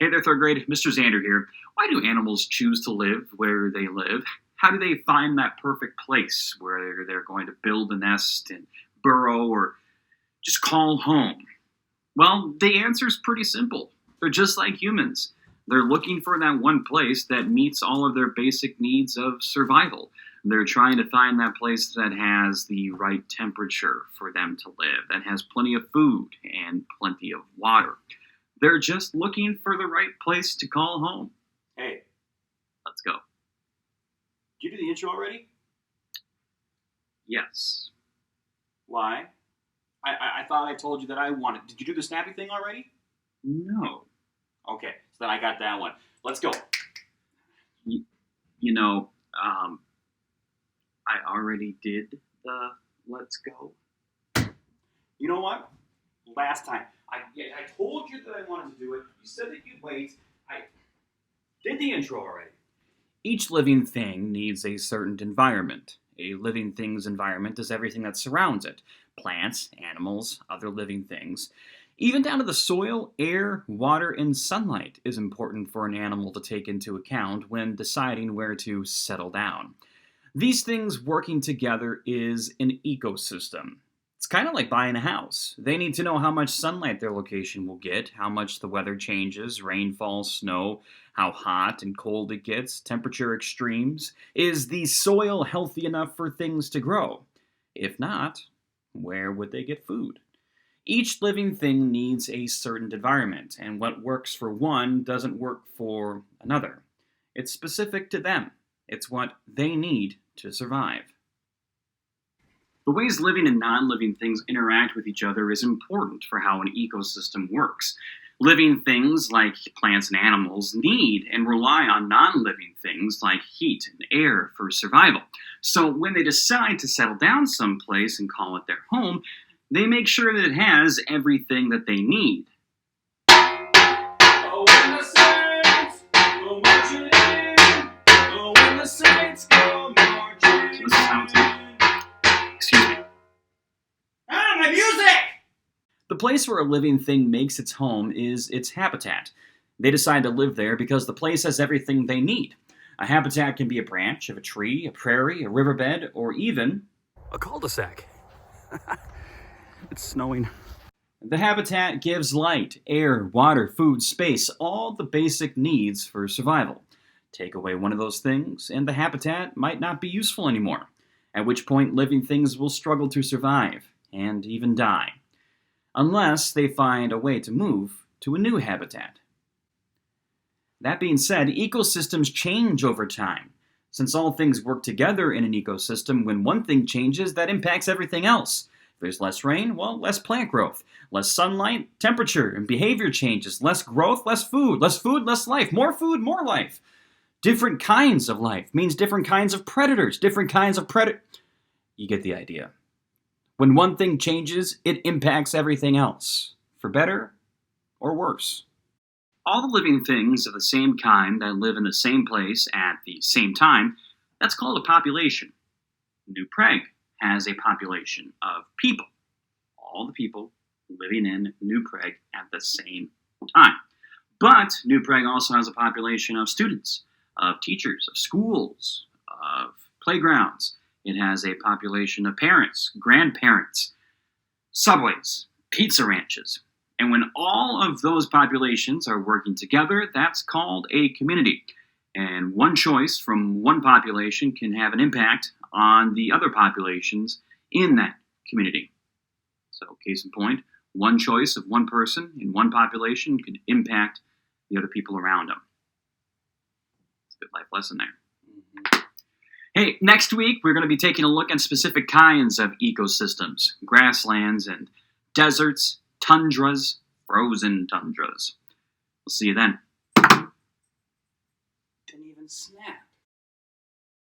Hey there, third grade. Mr. Xander here. Why do animals choose to live where they live? How do they find that perfect place where they're going to build a nest and burrow or just call home? Well, the answer is pretty simple. They're just like humans. They're looking for that one place that meets all of their basic needs of survival. They're trying to find that place that has the right temperature for them to live, that has plenty of food and plenty of water. They're just looking for the right place to call home. Hey, Let's go. did you do the intro already? Yes. Why? I thought I told you that I wanted. Did you do the snappy thing already? No. Okay, so then I got that one. Let's go. You know, I already did the let's go. You know what? Last time, I told you that I wanted to do it. You said that you'd wait. I did the intro already. Each living thing needs a certain environment. A living thing's environment is everything that surrounds it. Plants, animals, other living things. Even down to the soil, air, water, and sunlight is important for an animal to take into account when deciding where to settle down. These things working together is an ecosystem. It's kind of like buying a house. They need to know how much sunlight their location will get, how much the weather changes, rainfall, snow, how hot and cold it gets, temperature extremes. Is the soil healthy enough for things to grow? If not, where would they get food? Each living thing needs a certain environment, and what works for one doesn't work for another. It's specific to them. It's what they need to survive. The ways living and non-living things interact with each other is important for how an ecosystem works. Living things like plants and animals need and rely on non-living things like heat and air for survival. So when they decide to settle down someplace and call it their home, they make sure that it has everything that they need. Oh, when the saints go marching in. Oh, when the saints go marching in. Excuse me. Ah, my music! The place where a living thing makes its home is its habitat. They decide to live there because the place has everything they need. A habitat can be a branch of a tree, a prairie, a riverbed, or even A cul-de-sac. It's snowing. the habitat gives light, air, water, food, space, all the basic needs for survival. Take away one of those things, and the habitat might not be useful anymore, at which point living things will struggle to survive, and even die, unless they find a way to move to a new habitat. That being said, ecosystems change over time. Since all things work together in an ecosystem, when one thing changes, that impacts everything else. If there's less rain, well, less plant growth. Less sunlight, temperature and behavior changes. Less growth, less food, less life. More food, more life. Different kinds of life means different kinds of predators, different kinds of You get the idea. When one thing changes, it impacts everything else, for better or worse. All the living things of the same kind that live in the same place at the same time, that's called a population. New Prague has a population of people. All the people living in New Prague at the same time. But New Prague also has a population of students, of teachers, of schools, of playgrounds. It has a population of parents, grandparents, subways, pizza ranches. And when all of those populations are working together, that's called a community. And one choice from one population can have an impact on the other populations in that community. So, case in point, one choice of one person in one population could impact the other people around them. It's a good life lesson there. Hey, next week we're going to be taking a look at specific kinds of ecosystems, grasslands and deserts, tundras, frozen tundras. We'll see you then. Didn't even snap.